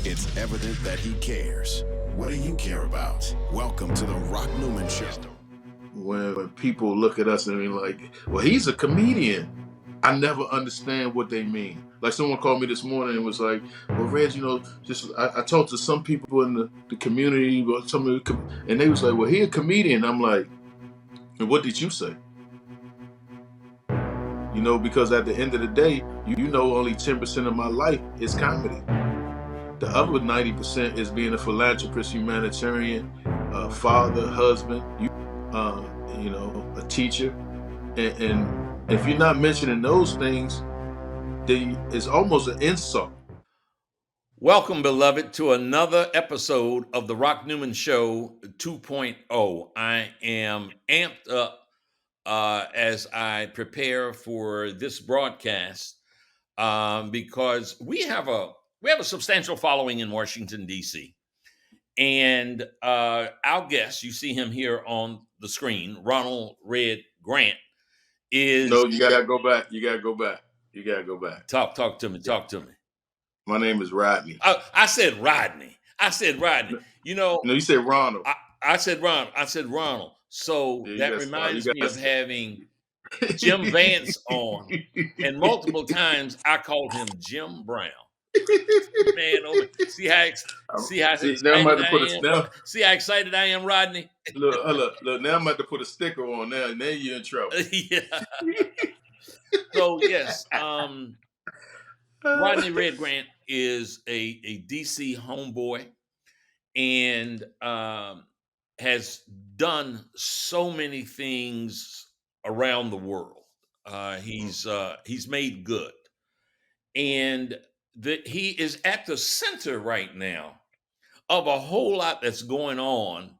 It's evident that he cares. What do you care about? Welcome to the Rock Newman Show. When people look at us and be like, well, he's a comedian, I never understand what they mean. Like someone called me this morning and was like, well, Reg, I talked to some people in the community, and they was like, well, he a comedian. I'm like, and what did you say? Because at the end of the day, only 10% of my life is comedy. The other 90% is being a philanthropist, humanitarian, father, husband, a teacher. And if you're not mentioning those things, then it's almost an insult. Welcome, beloved, to another episode of the Rock Newman Show 2.0. I am amped up as I prepare for this broadcast because we have a substantial following in Washington, D.C. And our guest, you see him here on the screen, Ronald Red Grant, is... No, you gotta go back. Talk to me. My name is Rodney. I said Rodney. No, you said Ronald. I said Ronald. So that reminds me of having Jim Vance on, and multiple times I called him Jim Brown. Man, see how excited I am, Rodney. Look. Now I'm about to put a sticker on. Now you're in trouble. Yeah. So yes, Rodney Red Grant is a DC homeboy, and has done so many things around the world. He's made good, and he is at the center right now of a whole lot that's going on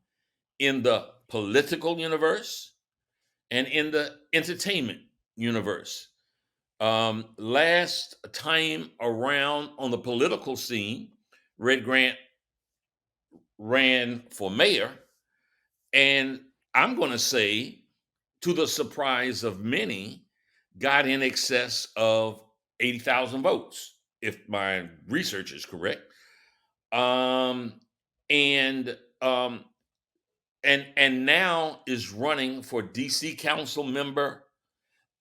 in the political universe and in the entertainment universe. Last time around on the political scene, Red Grant ran for mayor, and I'm going to say, to the surprise of many, got in excess of 80,000 votes, if my research is correct. And now is running for DC council member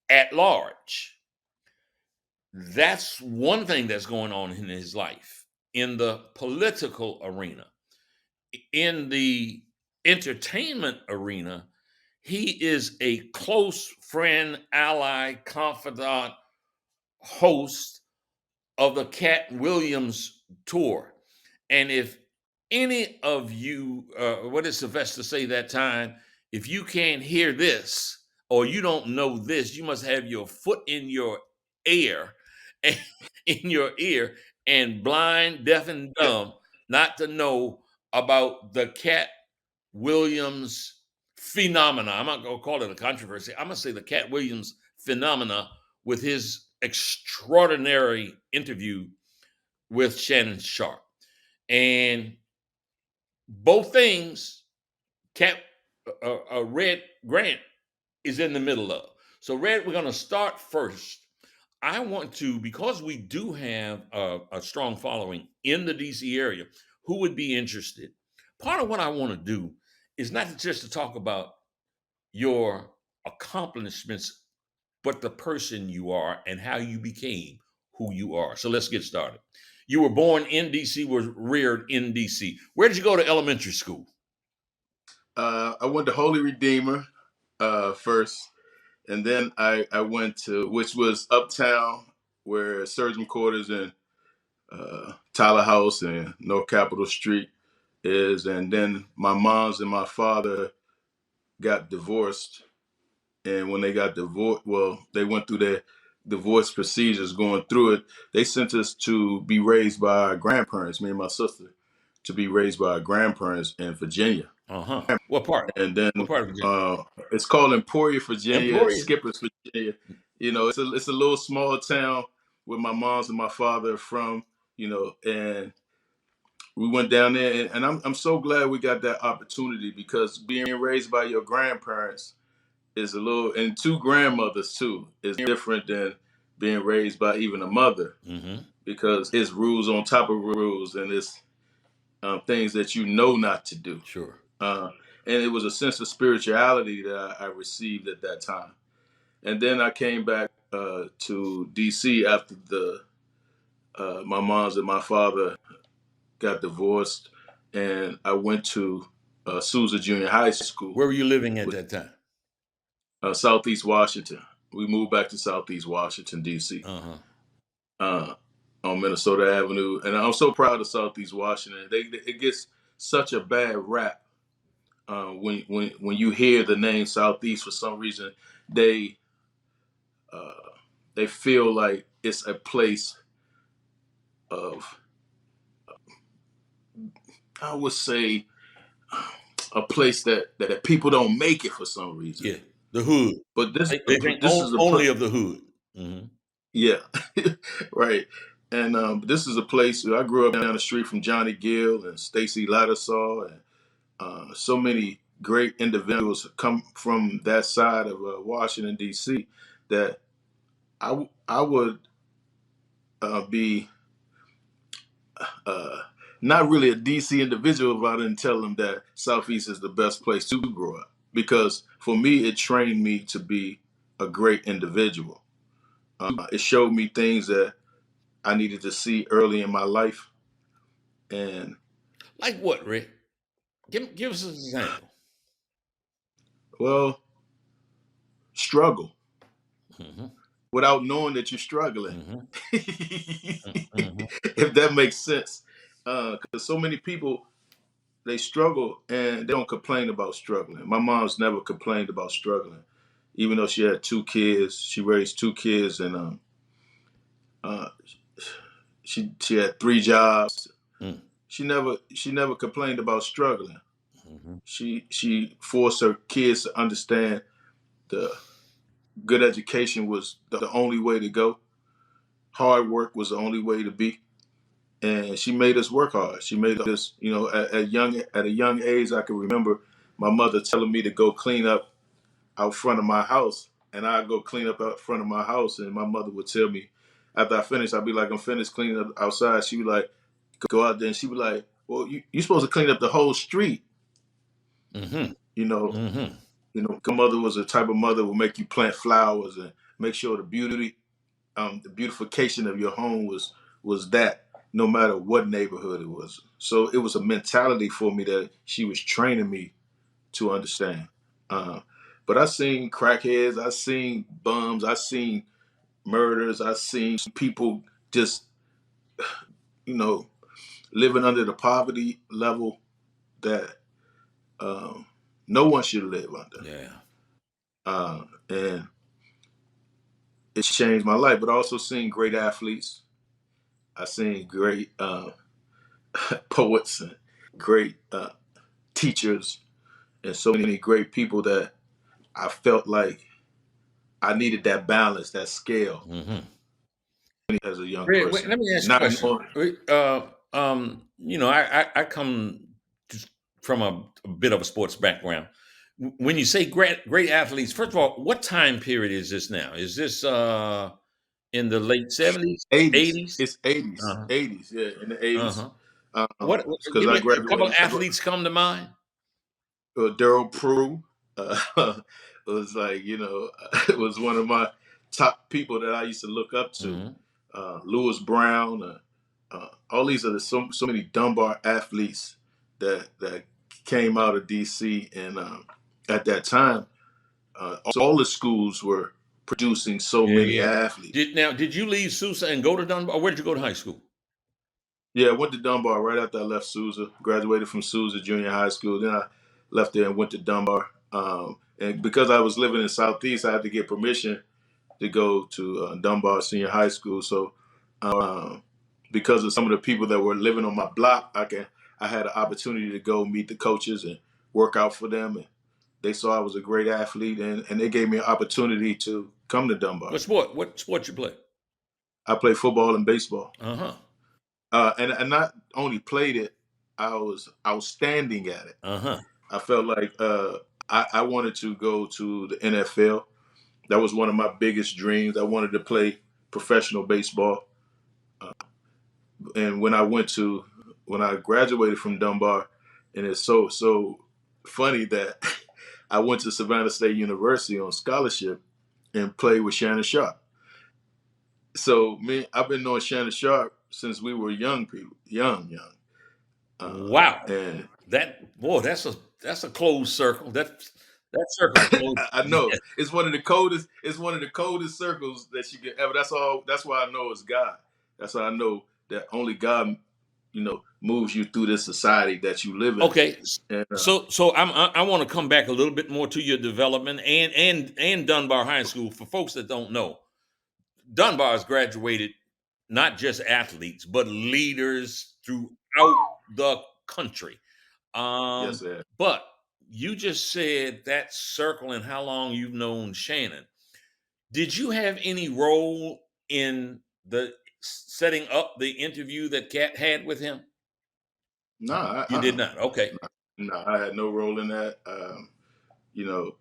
at large. That's one thing that's going on in his life in the political arena. In the entertainment arena, he is a close friend, ally, confidant, host of the Katt Williams tour. And if any of you, what did Sylvester say that time? If you can't hear this or you don't know this, you must have your foot in your ear, and blind, deaf, and dumb not to know about the Katt Williams phenomena. I'm not going to call it a controversy. I'm going to say the Katt Williams phenomena with his extraordinary interview with Shannon Sharpe. And both things, Red Grant is in the middle of. So, Red, we're going to start first. I want to, because we do have a strong following in the DC area, who would be interested? Part of what I want to do is not just to talk about your accomplishments, but the person you are and how you became who you are. So let's get started. You were born in DC, were reared in DC. Where did you go to elementary school? I went to Holy Redeemer first, and then I went to, which was uptown, where Surgeon Quarters and Tyler House and North Capitol Street is. And then my mom's and my father got divorced. And when they got divorced, they went through their divorce procedures. Going through it, they sent us to be raised by our grandparents, me and my sister, to be raised by our grandparents in Virginia. Uh-huh. What part? And then what part of Virginia? It's called Emporia, Virginia. Skippers, Virginia. It's a little small town where my mom's and my father are from. And we went down there, and I'm so glad we got that opportunity, because being raised by your grandparents is a little, and two grandmothers too, is different than being raised by even a mother, Mm-hmm. because it's rules on top of rules, and it's things that you know not to do. Sure. Uh, and it was a sense of spirituality that I received at that time. And then I came back to DC after the my mom's and my father got divorced, and I went to Sousa Junior High School, Where were you living at with that time? Southeast Washington. We moved back to Southeast Washington, DC, Uh-huh. uh, on Minnesota Avenue, and I'm so proud of Southeast Washington. It gets such a bad rap when you hear the name Southeast. For some reason, they uh, they feel like it's a place of, I would say, a place that people don't make it for some reason. Yeah. The hood. But They think this is a only of the hood. Mm-hmm. yeah, right. And this is a place where I grew up down the street from Johnny Gill and Stacy Lattisaw, and so many great individuals come from that side of Washington D.C. that I would be uh, not really a DC individual if I didn't tell them that Southeast is the best place to grow up. Because for me, it trained me to be a great individual. It showed me things that I needed to see early in my life. And, Like what, Rick? Give us an example. well, struggle Mm-hmm. without knowing that you're struggling. Mm-hmm. Mm-hmm. If that makes sense. Because so many people, they struggle and they don't complain about struggling. My mom's never complained about struggling, even though she had two kids. She raised two kids, and uh, she had three jobs. Mm-hmm. She never complained about struggling. Mm-hmm. She forced her kids to understand the good education was the only way to go. Hard work was the only way to be, and she made us work hard. She made us, at a young age. I can remember my mother telling me to go clean up out front of my house, and I'd go clean up out front of my house, and my mother would tell me after I finished, I'd be like, I'm finished cleaning up outside. She would like go out there, and she would like, well, you're supposed to clean up the whole street. Mm-hmm. You know, Mm-hmm. my mother was the type of mother who would make you plant flowers and make sure the beautification of your home was that, no matter what neighborhood it was. So it was a mentality for me that she was training me to understand. Uh, but I seen crackheads, I seen bums, I seen murders, I seen people just, you know, living under the poverty level that um, no one should live under. Yeah. And it's changed my life. But I also seen great athletes. I seen great poets and great teachers, and so many great people that I felt like I needed that balance, that scale Mm-hmm. as a young Rick, wait, person. let me ask you a Not question. knowing, I come just from a bit of a sports background. When you say great athletes, first of all, what time period is this now? Is this in the late 70s, 80s. 80s? It's 80s, Uh-huh. 80s, yeah, in the 80s. Uh-huh. Give Because me I a couple of graduated. athletes come to mind. Daryl Prue was like, it was one of my top people that I used to look up to. Mm-hmm. Lewis Brown, all these are so many Dunbar athletes that came out of DC, and at that time, all the schools were producing so Yeah, many yeah. athletes. Did you leave Sousa and go to Dunbar? Or where did you go to high school? Yeah, I went to Dunbar right after I left Sousa. Graduated from Sousa Junior High School. Then I left there and went to Dunbar. And because I was living in Southeast, I had to get permission to go to Dunbar Senior High School. So, um, because of some of the people that were living on my block, I had an opportunity to go meet the coaches and work out for them. And they saw I was a great athlete, and they gave me an opportunity to come to Dunbar. What sport? What sport you play? I played football and baseball. Uh-huh. And not only played it, I was outstanding at it. Uh-huh. I felt like I wanted to go to the NFL. That was one of my biggest dreams. I wanted to play professional baseball. And when I graduated from Dunbar, and it's so funny that I went to Savannah State University on scholarship and played with Shannon Sharp. So I've been knowing Shannon Sharp since we were young people, young. Wow. And That's a closed circle. That circle closed. I know it's one of the coldest. It's one of the coldest circles that you can ever. That's all. That's why I know it's God. That's how I know that only God, moves you through this society that you live in. Okay. And So I want to come back a little bit more to your development and Dunbar High School. For folks that don't know, Dunbar has graduated not just athletes, but leaders throughout the country. yes, sir. But you just said that circle and how long you've known Shannon. Did you have any role in the setting up the interview that Katt had with him? No, You did not. Okay. no, I had no role in that. You know,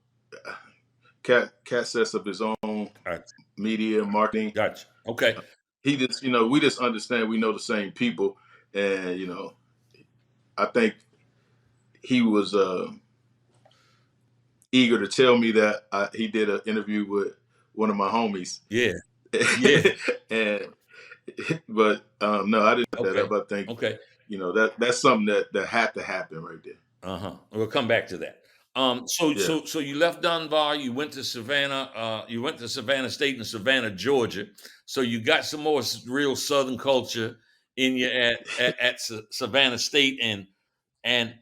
Cat sets up his own All right. media marketing. Gotcha. Okay. He just, we just understand we know the same people, and I think he was eager to tell me that he did an interview with one of my homies. Yeah. Yeah. and but no, I didn't know Okay. that. But I think Okay. that's something that had to happen right there. We'll come back to that. So Yeah. so you left Dunbar, you went to Savannah, you went to Savannah State in Savannah, Georgia. So you got some more real Southern culture in you at Savannah State, and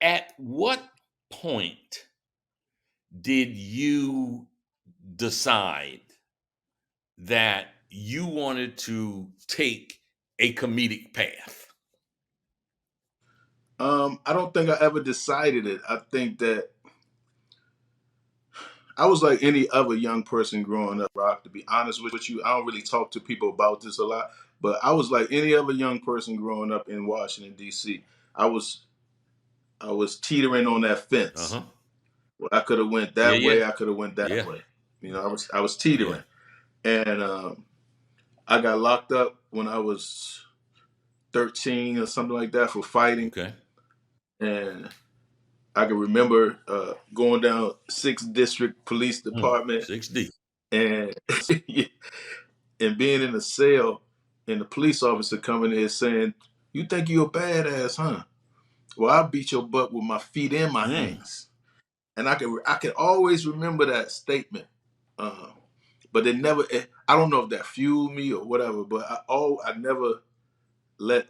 at what point did you decide that you wanted to take a comedic path? I don't think I ever decided it. I think that I was like any other young person growing up, Rock, to be honest with you. I don't really talk to people about this a lot, but I was like any other young person growing up in Washington, D.C. I was teetering on that fence. Uh-huh. Well, I could have went Yeah, that yeah. way. I could have went that Yeah. way. I was Yeah. teetering, and I got locked up when I was 13 or something like that for fighting, Okay. and I can remember going down 6th District Police Department 6D. and and being in a cell, and the police officer coming in saying, "You think you're a badass, huh? Well, I beat your butt with my feet and my hands." And I can always remember that statement. Uh, but I don't know if that fueled me or whatever, but I never let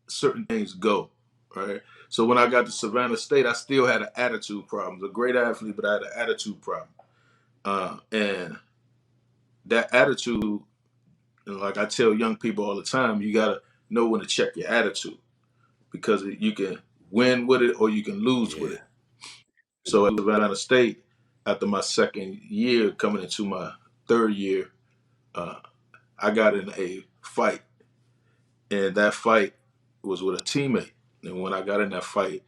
certain things go. Right. So when I got to Savannah State, I still had an attitude problem. I was a great athlete, but I had an attitude problem. And that attitude, and like I tell young people all the time, you gotta know when to check your attitude, because you can win with it or you can lose with Yeah. it. So at Savannah State, after my second year, coming into my third year, I got in a fight, and that fight was with a teammate. And when I got in that fight,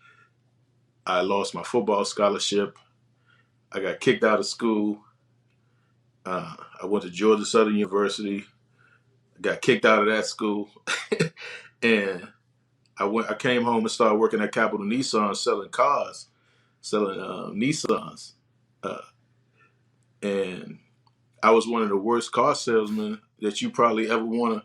I lost my football scholarship. I got kicked out of school. I went to Georgia Southern University. Got kicked out of that school, and I came home and started working at Capital Nissan, selling cars, selling Nissans, and I was one of the worst car salesmen that you probably ever want to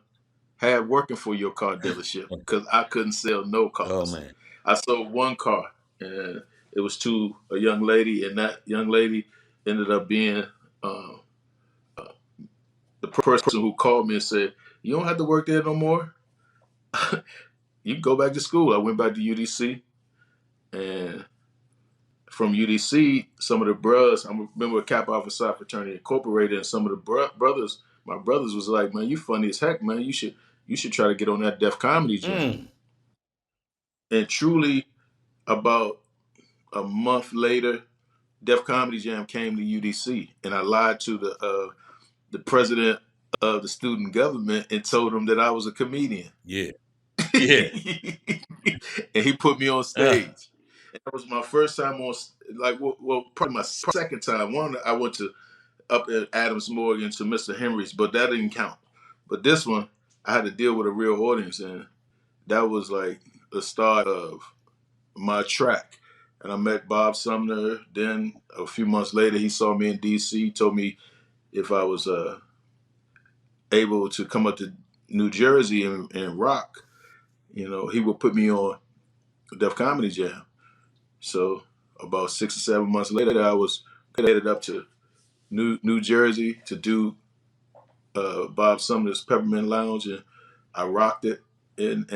have working for your car dealership, because I couldn't sell no cars. Oh man. I sold one car, and it was to a young lady, and that young lady ended up being the person who called me and said, "You don't have to work there no more. You can go back to school." I went back to UDC, and from UDC, some of the bros, I'm a member of Kappa Alpha Psi Fraternity Incorporated, and some of the brothers, my brothers was like, "Man, you funny as heck, man. You should try to get on that Def Comedy Jam." And truly, about a month later, Def Comedy Jam came to UDC, and I lied to the president of the student government and told him that I was a comedian. Yeah. And Yeah. he put me on Uh, stage. And that was my first time on, like, well, probably my second time. One, I went to up at Adams Morgan to Mr. Henry's, but that didn't count. But this one, I had to deal with a real audience, and that was like the start of my track. And I met Bob Sumner. Then a few months later, he saw me in D.C., told me if I was able to come up to New Jersey and rock, he would put me on Def Comedy Jam. So about 6 or 7 months later, I was headed up to New Jersey to do Bob Sumner's Peppermint Lounge, and I rocked it, and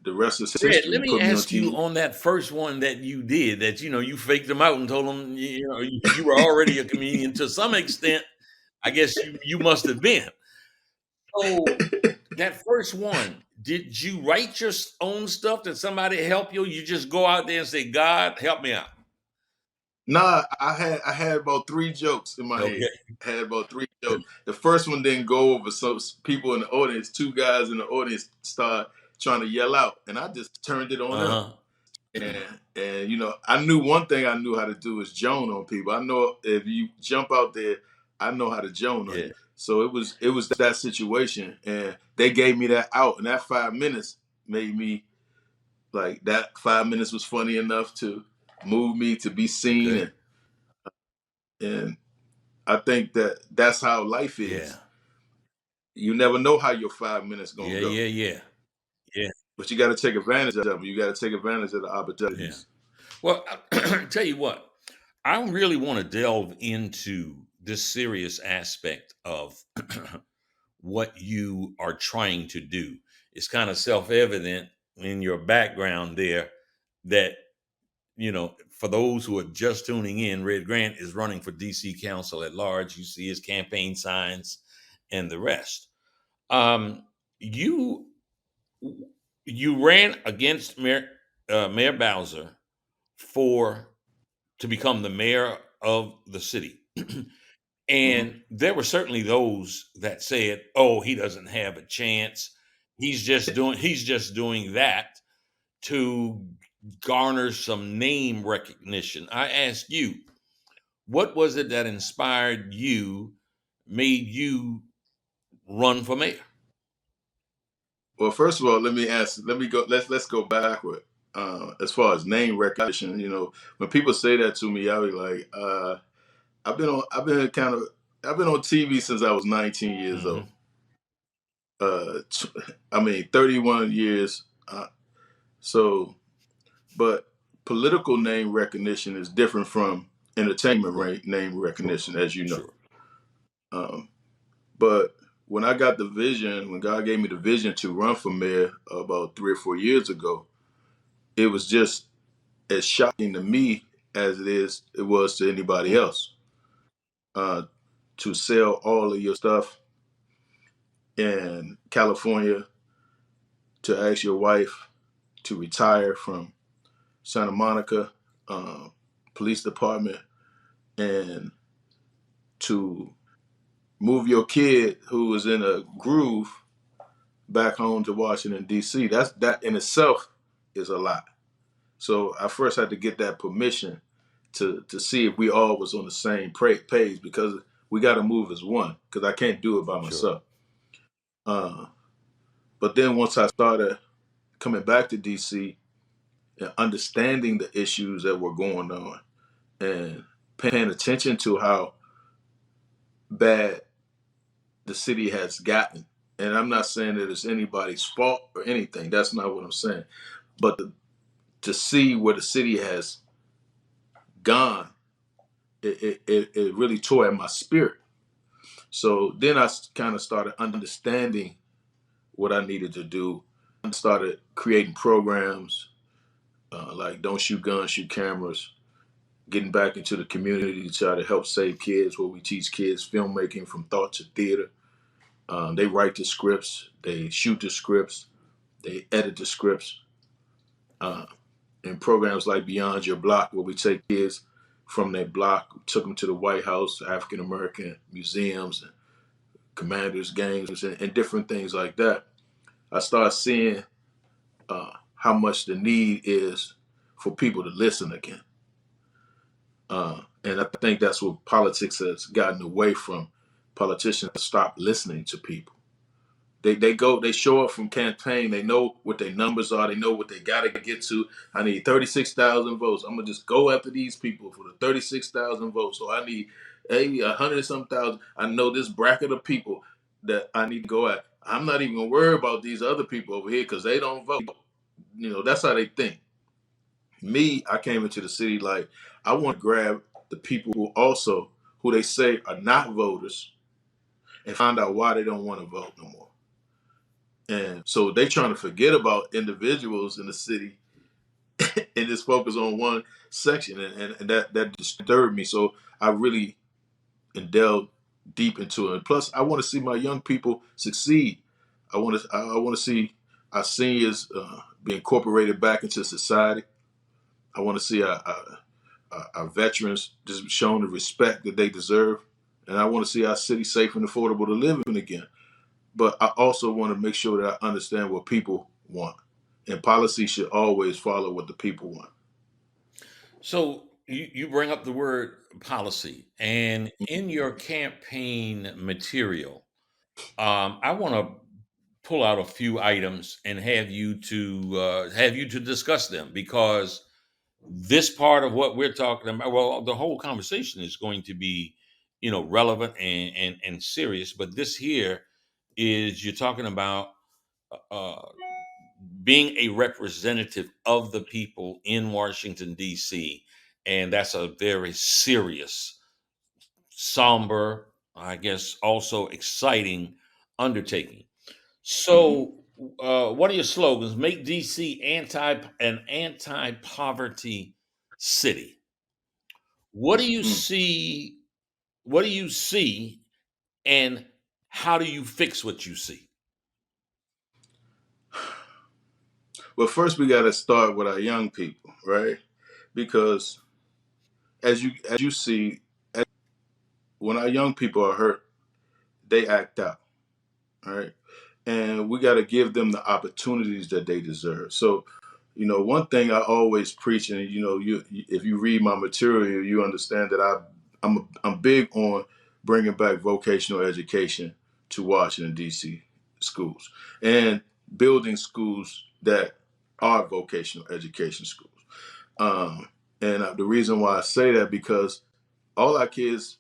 the rest is Red, history. let He me put me on ask you TV. on that first one that you did, that you faked them out and told them you were already a comedian to some extent. I guess you must have been. So that first one, did you write your own stuff? Did somebody help you? You just go out there and say, "God, help me out." Nah, I had about 3 jokes in my Okay. head. I had about 3 jokes. The first one didn't go over, so people in the audience, 2 guys in the audience, started trying to yell out, and I just turned it on them. Uh-huh. And I knew one thing I knew how to do is joan on people. I know if you jump out there, I know how to joan on Yeah. you. So it was that situation, and they gave me that out, and that 5 minutes made me like that. 5 minutes was funny enough to move me to be seen, Okay. and I think that's how life Yeah. is. You never know how your 5 minutes gonna Yeah, go, yeah, yeah. Yeah. but you got to take advantage of them. You got to take advantage of the Yeah. opportunities. Well, tell you what, I really want to delve into this serious aspect of what you are trying to do. It's kind of self-evident in your background there that, for those who are just tuning in, Red Grant is running for DC Council at large. You see his campaign signs and the rest. Um, you you ran against Mayor Bowser for to become the mayor of the city. Hmm. And there were certainly those that said, "Oh, he doesn't have a chance. He's just doing that to garner some name recognition." I ask you, what was it that inspired you, made you run for mayor? Well, first of all, let me ask. Let me go. Let's go backward. As far as name recognition, when people say that to me, I be like, I've been on TV since I was 19 years old. Hmm. Uh, t- I mean, 31 years. So, but political name recognition is different from entertainment Right. name Sure. recognition, as you know. Sure. Um, but when I got the vision, when God gave me the vision to run for mayor about 3 or 4 years ago, it was just as shocking to me as it was to anybody Mm. else. To sell all of your stuff in California, to ask your wife to retire from Santa Monica Police Department, and to move your kid who was in a groove back home to Washington D.C. That in itself is a lot. So I first had to get that permission to see if we all was on the same page, because we got to move as one, because I can't do it by Sure. myself. Uh, but then once I started coming back to DC and understanding the issues that were going on and paying attention to how bad the city has gotten, and I'm not saying that it's anybody's fault or anything. That's not what I'm saying. But to see where the city has gone, it really tore at my spirit. So then I kind of started understanding what I needed to do. I started creating programs like Don't Shoot Guns, Shoot Cameras, getting back into the community to try to help save kids, where we teach kids filmmaking from thought to theater. They write the scripts, they shoot the scripts, they edit the scripts. Uh, in programs like Beyond Your Block, where we take kids from their block, took them to the White House, African American museums, and commanders, gangs, and different things like that. I started seeing how much the need is for people to listen again. And I think that's what politics has gotten away from. Politicians stop listening to people. They show up from campaign. They know what their numbers are. They know what they got to get to. I need 36,000 votes. I'm gonna just go after these people for the 36,000 votes. So I need 100 some thousand. I know this bracket of people that I need to go at. I'm not even gonna worry about these other people over here because they don't vote. That's how they think. Me, I came into the city like I want to grab the people who they say are not voters and find out why they don't want to vote no more. And so they trying to forget about individuals in the city and just focus on one section, and that disturbed me. So I really delved deep into it. And plus, I want to see my young people succeed. I want to see our seniors be incorporated back into society. I want to see our veterans just shown the respect that they deserve, and I want to see our city safe and affordable to live in again. But I also want to make sure that I understand what people want. And policy should always follow what the people want. So you bring up the word policy, and in your campaign material, I want to pull out a few items and have you to discuss them, because this part of what we're talking about, well, the whole conversation is going to be, relevant and serious. But this here is, you're talking about uh, being a representative of the people in Washington D.C., and that's a very serious, somber, I guess, also exciting undertaking. Mm-hmm. So, one of your slogans: "Make DC an anti-poverty city." What do you Mm. see? What do you see, and how do you fix what you see? Well, first we got to start with our young people, right? Because as you see, when our young people are hurt, they act out, right? And we got to give them the opportunities that they deserve. So, one thing I always preach, and you if you read my material, you understand that I'm big on bringing back vocational education to Washington D.C. schools and building schools that are vocational education schools. Um, and the reason why I say that, because all our kids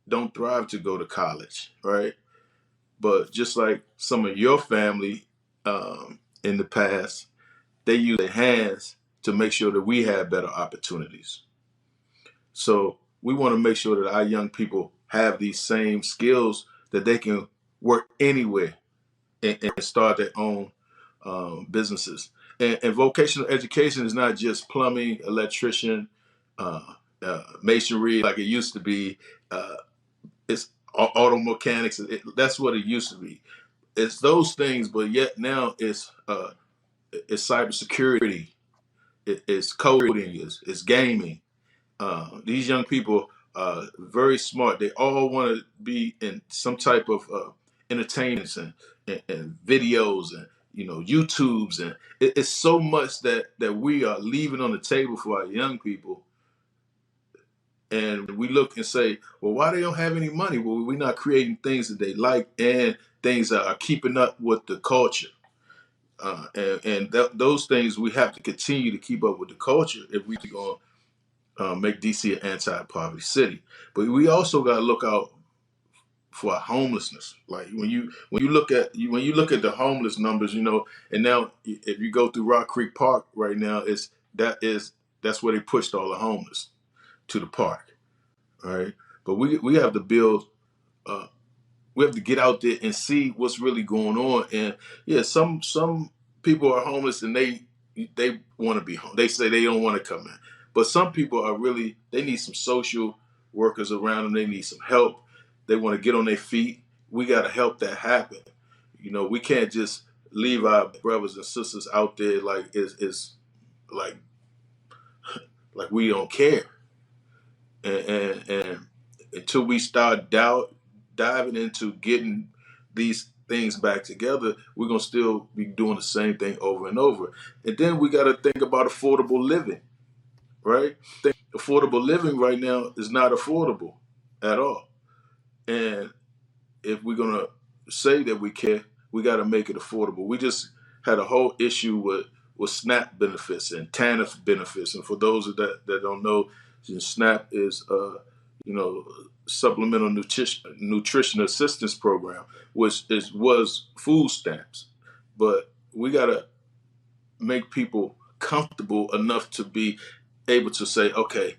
don't thrive to go to college, right? But just like some of your family in the past, they use their hands to make sure that we have better opportunities. So we want to make sure that our young people have these same skills that they can work anywhere and start their own businesses. And vocational education is not just plumbing, electrician, uh, masonry like it used to be. It's auto mechanics. That's what it used to be. It's those things, but yet now it's cybersecurity, it's coding, it's gaming. These young people are very smart. They all want to be in some type of entertainments and videos and YouTubes, and it's so much that we are leaving on the table for our young people. And we look and say, well, why they don't have any money? Well, we're not creating things that they like and things that are keeping up with the culture. Those things we have to continue to keep up with the culture if we're going to make DC an anti-poverty city. But we also got to look out for homelessness. Like when you look at the homeless numbers, and now if you go through Rock Creek Park right now, that's where they pushed all the homeless to the park, right? But we have to build. Uh, we have to get out there and see what's really going on. And yeah, some people are homeless and they want to be home. They say they don't want to come in. But some people are really, they need some social workers around them. They need some help. They want to get on their feet. We got to help that happen. We can't just leave our brothers and sisters out there like it's like we don't care. And until we start diving into getting these things back together, we're gonna still be doing the same thing over and over. And then we got to think about affordable living, right? Affordable living right now is not affordable at all. And if we're gonna say that we care, we got to make it affordable. We just had a whole issue with SNAP benefits and TANF benefits. And for those that don't know, SNAP is supplemental nutrition assistance program, which was food stamps. But we got to make people comfortable enough to be able to say, okay,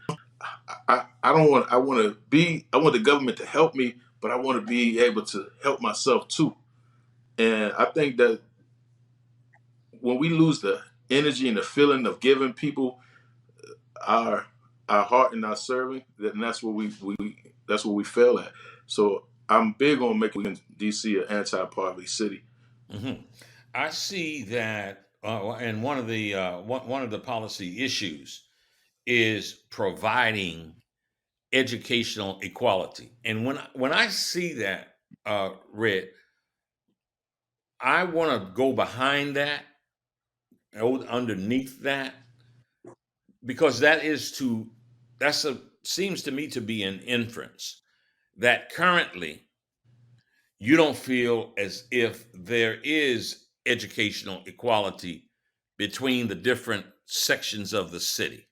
I want the government to help me, but I want to be able to help myself too. And I think that when we lose the energy and the feeling of giving people our heart and our serving, then that's what we fail at. So I'm big on making DC an anti-poverty city. Mm-hmm. I see that, and one of the policy issues is providing educational equality. And when I see that, Red, I want to go behind that, underneath that, because that's a seems to me to be an inference that currently you don't feel as if there is educational equality between the different sections of the city.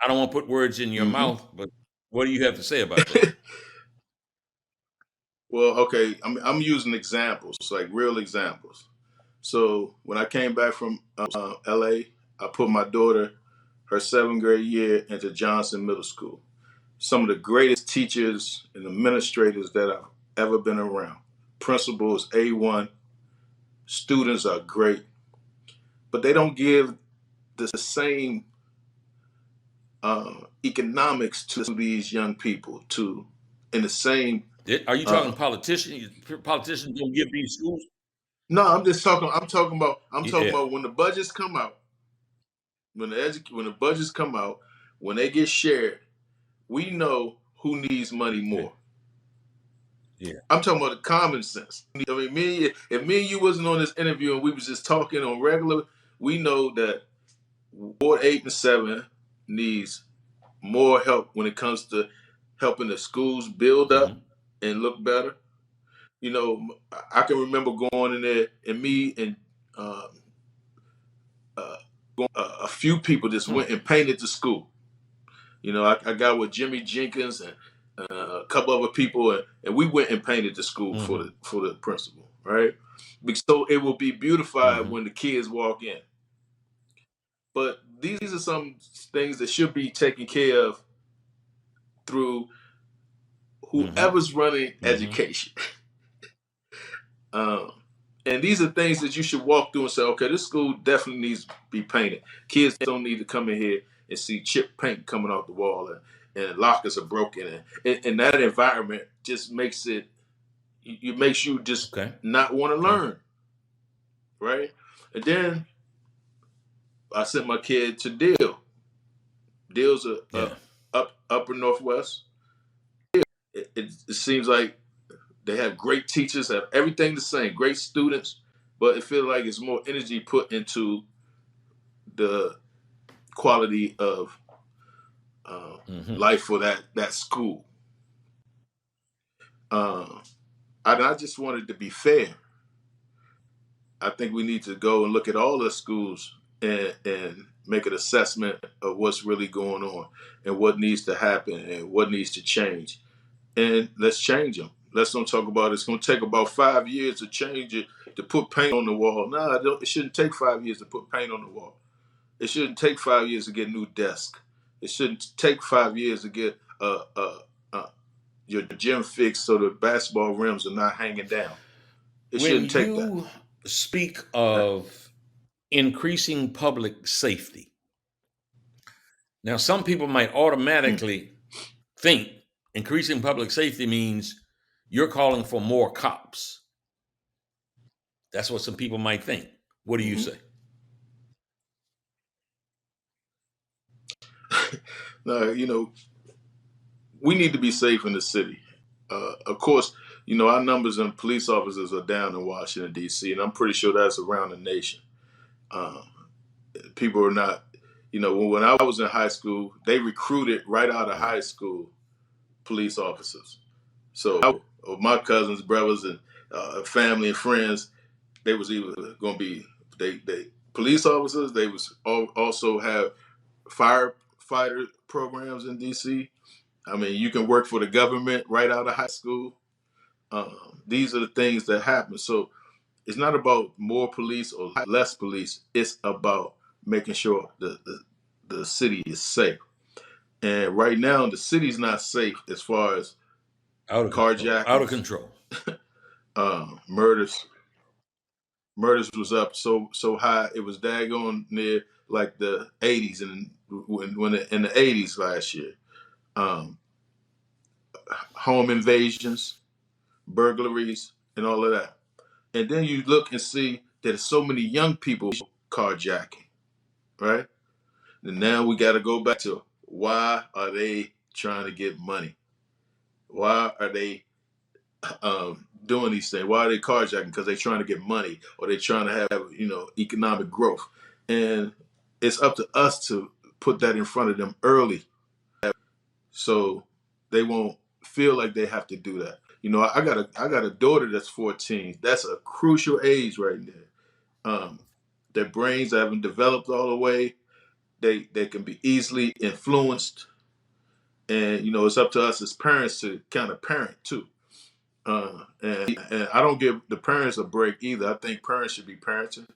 I don't want to put words in your Hmm. mouth, but what do you have to say about that? Well, okay, I'm using examples, like real examples. So when I came back from LA, I put my daughter, her 7th grade year, into Johnson Middle School. Some of the greatest teachers and administrators that I've ever been around. Principals A1, students are great, but they don't give the same economics to these young people. In the same. Are you talking Uh, politicians? Politicians don't give these schools? no, I'm just talking. I'm talking Yeah. about when the budgets come out. When the budgets come out, when they get shared, we know who needs money Okay. more. Yeah. I'm talking about the common sense. I mean, if me and you wasn't on this interview and we was just talking on regular, we know that Ward 8 and 7 needs more help when it comes to helping the schools build up Hmm. and look better. You know, I can remember going in there and me and uh, uh, a few people just Hmm. went and painted the school. You know, I got with Jimmy Jenkins and a couple other people, and we went and painted the school for Hmm. the principal, right? So it will be beautified Hmm. when the kids walk in. But these are some things that should be taken care of through Hmm. whoever's running Hmm. education. Um, and these are things that you should walk through and say, okay, this school definitely needs to be painted. Kids don't need to come in here and see chip paint coming off the wall and lockers are broken. And that environment just makes makes you just Okay. not want to Okay. learn, right? And then I sent my kid to Deal. Deal's Yeah. upper Northwest. It seems like they have great teachers, have everything the same, great students, but it feels like it's more energy put into the quality of Hmm. life for that school. Uh, I just wanted to be fair. I think we need to go and look at all the schools and make an assessment of what's really going on and what needs to happen and what needs to change. And let's change them. Let's don't talk about it's going to take about 5 years to change it, to put paint on the wall. No, it shouldn't take 5 years to put paint on the wall. It shouldn't take 5 years to get a new desk. It shouldn't take 5 years to get your gym fixed so the basketball rims are not hanging down. It When shouldn't take that. you speak of increasing public safety, now some people might Mm. automatically think increasing public safety means you're calling for more cops. That's what some people might think. What do you Hmm. say? No, we need to be safe in the city. Of course, our numbers in police officers are down in Washington, D.C., and I'm pretty sure that's around the nation. Uh, People are not, when I was in high school, they recruited right out of Yeah. high school police officers. So my cousins, brothers, and family and friends. They was either going to be they police officers. They was also have firefighter programs in DC. I mean, you can work for the government right out of high school. These are the things that happen. So it's not about more police or less police. It's about making sure the city is safe. And right now, the city's not safe as far as Out of control. Out of carjackings, control. murders. Murders was up so high. It was daggone near like the 80s and in the 80s last year. Um, Home invasions, burglaries, and all of that. And then you look and see that there's so many young people carjacking, right? And now we got to go back to why are they trying to get money? Why are they doing these things? Why are they carjacking? Because they're trying to get money or they're trying to have economic growth. And it's up to us to put that in front of them early, so they won't feel like they have to do that. I got a daughter that's 14. That's a crucial age right there. Their brains haven't developed all the way. They can be easily influenced, and it's up to us as parents to kind of parent too. And I don't give the parents a break either. I think parents should be parenting.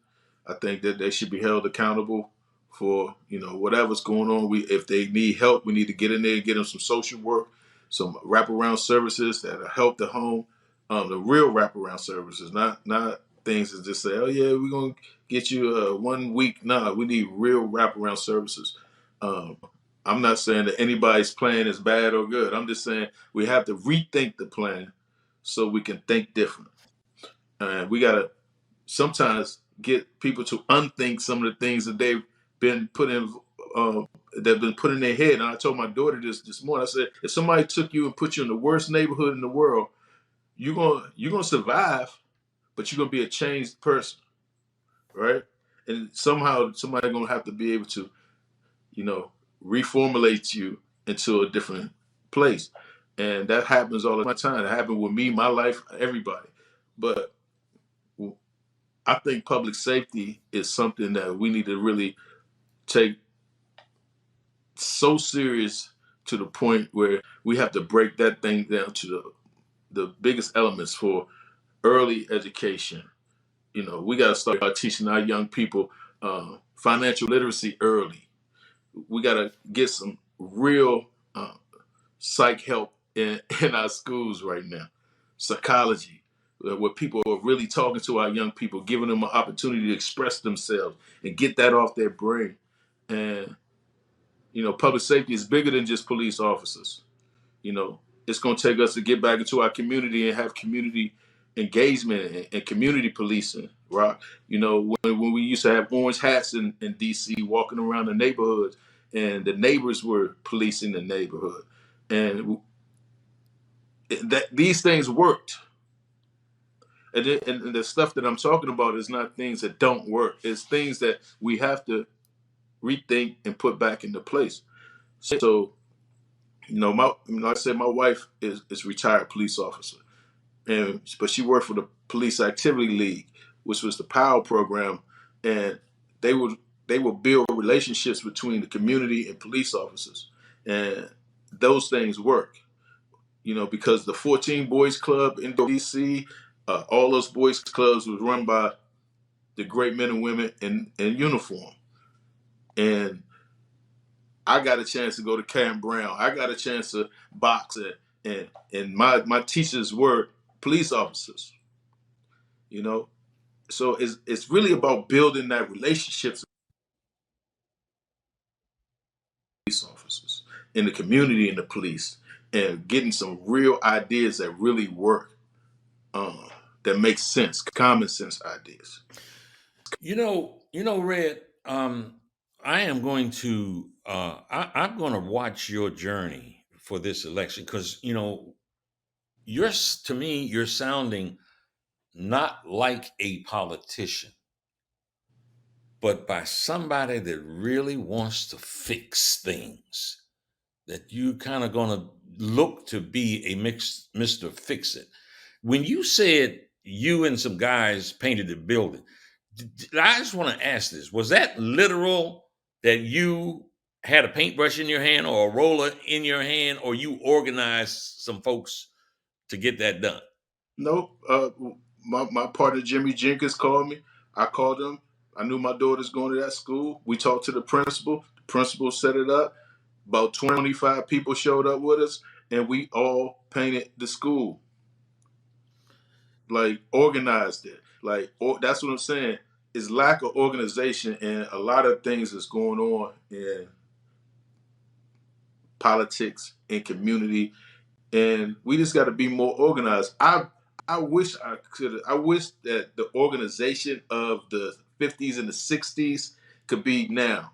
I think that they should be held accountable for whatever's going on. If they need help, we need to get in there and get them some social work, some wraparound services that'll help the home. The real wraparound services, not things that just say, oh yeah, we're gonna get you 1 week. No, we need real wraparound services. I'm not saying that anybody's plan is bad or good. I'm just saying we have to rethink the plan so we can think different. And we gotta sometimes get people to unthink some of the things that they've been put in that been put in their head. And I told my daughter this morning. I said, if somebody took you and put you in the worst neighborhood in the world, you're gonna survive, but you're gonna be a changed person, right? And somehow somebody gonna have to be able to, reformulate you into a different place. And that happens all the time. It happened with me, my life, everybody. But I think public safety is something that we need to really take so serious to the point where we have to break that thing down to the biggest elements for early education. We got to start teaching our young people financial literacy early. We got to get some real psych help in our schools right now. Psychology, where people are really talking to our young people, giving them an opportunity to express themselves and get that off their brain. And, public safety is bigger than just police officers. It's going to take us to get back into our community and have community engagement and community policing, right? When we used to have orange hats in DC walking around the neighborhoods and the neighbors were policing the neighborhood. And that these things worked. And the stuff that I'm talking about is not things that don't work. It's things that we have to rethink and put back into place. So, like I said, my wife is retired police officer, but she worked for the Police Activity League, which was the POW program, and they would build relationships between the community and police officers, and those things work. Because the 14 Boys Club in DC, all those boys clubs was run by the great men and women in uniform. And I got a chance to go to Camp Brown. I got a chance to box, and my teachers were police officers. So it's really about building that relationships with police officers in the community and the police, and getting some real ideas that really work, that make sense, common sense ideas. Red, I am going to I'm going to watch your journey for this election because to me you're sounding not like a politician, but by somebody that really wants to fix things. That you going to look to be a Mr. Fix It. When you said you and some guys painted the building. I just want to ask this: was that literal that you had a paintbrush in your hand or a roller in your hand, or you organized some folks to get that done? Nope. My partner Jimmy Jenkins called me. I called him. I knew my daughter's going to that school. We talked to the principal. The principal set it up. About 25 people showed up with us, and we all painted the school. Like organized it. Like that's what I'm saying. Is lack of organization, and a lot of things that's going on in politics and community, and we just got to be more organized. I wish I could. I wish that the organization of the 50s and the 60s could be now,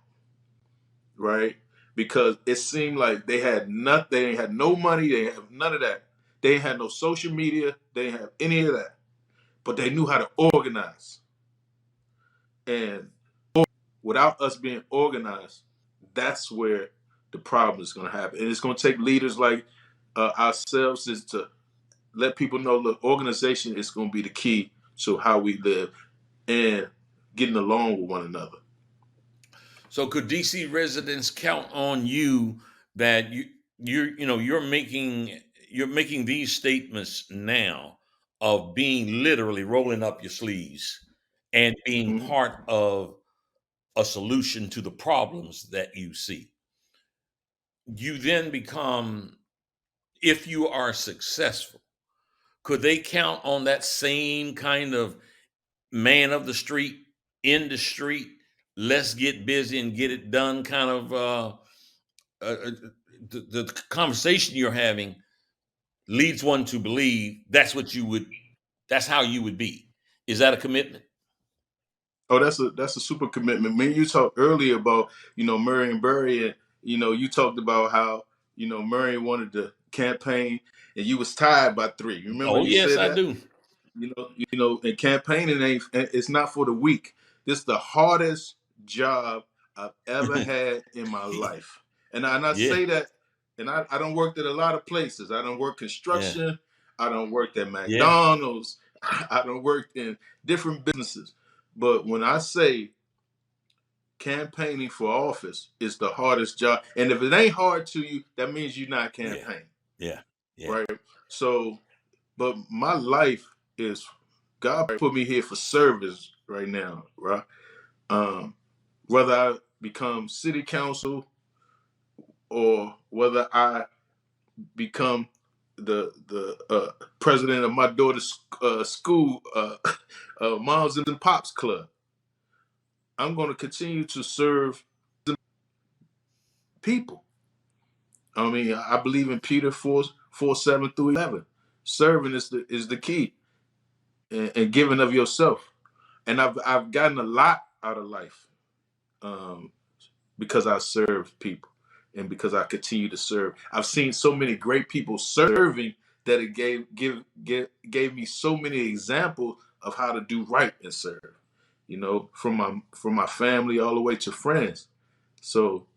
right? Because it seemed like they had nothing. They had no money. They have none of that. They had no social media. They didn't have any of that. But they knew how to organize. And without us being organized, that's where the problem is going to happen. And it's going to take leaders like ourselves is to let people know, look, organization is going to be the key to how we live and getting along with one another. So could DC residents count on you that you're making these statements now of being literally rolling up your sleeves and being Mm-hmm. part of a solution to the problems that you see? You then become, if you are successful, could they count on that same kind of man of the street, in the street, let's get busy and get it done kind of uh, uh, the conversation you're having leads one to believe that's how you would be. Is that a commitment? Oh, that's a super commitment. Me and you talked earlier about Murray and Burry, and you talked about how Murray wanted to campaign, and you was tired by 3. You remember Oh you yes, said I that? do. And campaigning it's not for the weak. This is the hardest job I've ever had in my life. And I Yeah, say that, and I don't worked at a lot of places. I don't work yeah, construction. I don't worked at yeah. McDonald's. I don't worked in different businesses. But when I say campaigning for office is the hardest job, and if it ain't hard to you, that means you're not Yeah, campaigning, yeah, yeah. right? So, but my life is God put me here for service right now, right? Um, whether I become city council or whether I become the president of my daughter's school, moms and pops club, I'm going to continue to serve people. I mean, I believe in Peter 4:7 through 11. Serving is the key, and giving of yourself. And I've gotten a lot out of life. Um, because I serve people and because I continue to serve. I've seen so many great people serving that it gave me so many examples of how to do right and serve. From my family all the way to friends. So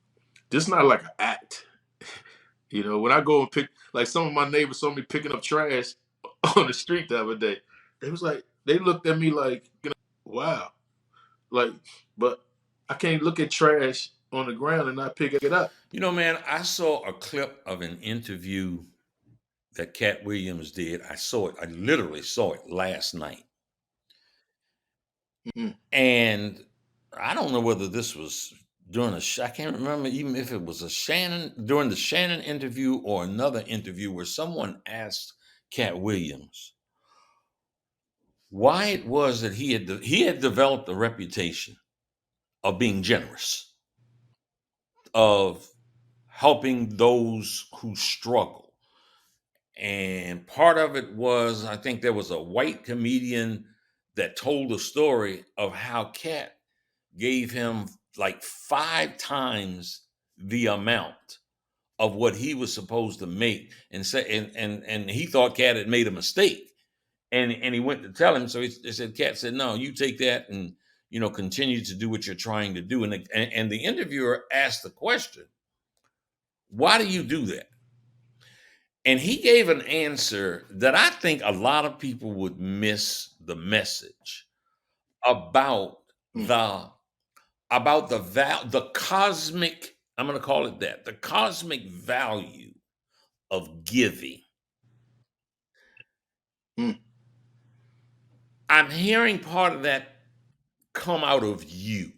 this not like an act. When I go and pick, like some of my neighbors saw me picking up trash on the street the other day. They looked at me like, wow. Like, but I can't look at trash on the ground and not pick it up. Man, I saw a clip of an interview that Katt Williams did. I saw it. I literally saw it last night. Mm-hmm. And I don't know whether this was during I can't remember even if it was during the Shannon interview or another interview where someone asked Katt Williams why it was that he had developed a reputation of being generous, of helping those who struggle. And part of it was, I think there was a white comedian that told the story of how Katt gave him like 5 times the amount of what he was supposed to make, and say and he thought Katt had made a mistake, and he went to tell him. So he said, Katt said, no, you take that and continue to do what you're trying to do. And the interviewer asked the question, why do you do that? And he gave an answer that I think a lot of people would miss the message about Mm, the cosmic, I'm going to call it that, the cosmic value of giving. mm. I'm hearing part of that come out of you.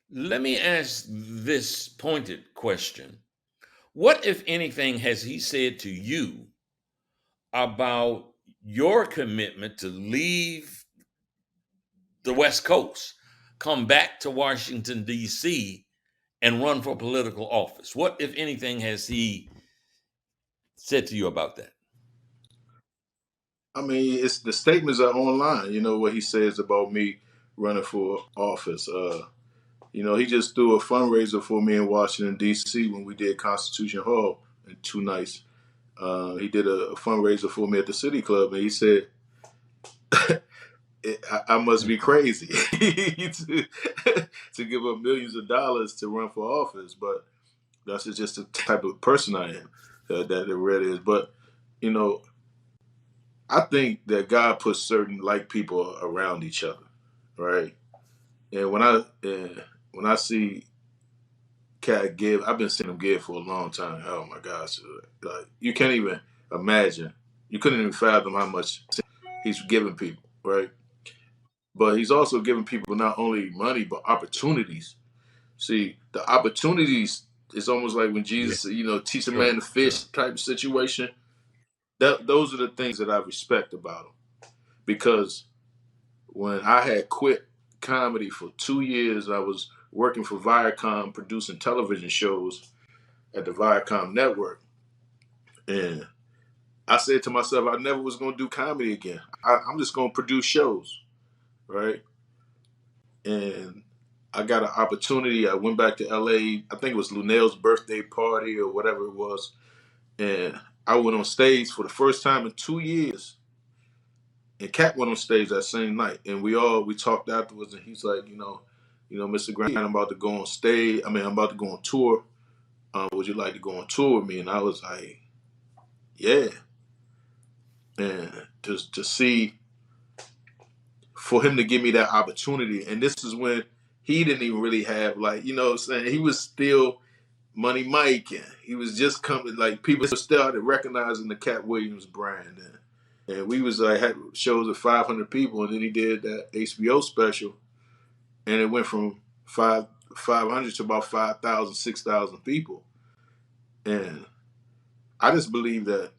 Let me ask this pointed question. What, if anything, has he said to you about your commitment to leave the West Coast, come back to Washington, D.C., and run for political office? What, if anything, has he said to you about that? I mean, it's the statements are online. You know what he says about me running for office. He just threw a fundraiser for me in Washington D.C. when we did Constitution Hall in 2 nights. He did a fundraiser for me at the City Club, and he said, I must be crazy to, to give up millions of dollars to run for office, but that's just the type of person I am. That it really is. But you know, I think that God puts certain like people around each other, right? And when I see Katt give, I've been seeing him give for a long time. Oh my gosh, like you can't even imagine. You couldn't even fathom how much he's giving people, right? But he's also giving people not only money but opportunities. See, the opportunities is almost like when Yeah, Jesus, teach a sure, man to sure. fish type of situation. Those are the things that I respect about him because when I had quit comedy for 2 years, I was working for Viacom producing television shows at the Viacom network. And I said to myself, I never was going to do comedy again. I'm just going to produce shows, right? And I got an opportunity. I went back to LA. I think it was Lunel's birthday party or whatever it was. And I went on stage for the first time in 2 years. And Katt went on stage that same night. And we talked afterwards. And he's like, Mr. Grant, I'm about to go on stage. I mean, I'm about to go on tour. Would you like to go on tour with me? And I was like, yeah. And to see, for him to give me that opportunity. And this is when he didn't even really have, like, what I'm saying? He was still Money Mike, and he was just coming, like, people started recognizing the Katt Williams brand. And we was like, had shows of 500 people, and then he did that HBO special, and it went from 500 to about 5,000, 6,000 people. And I just believe that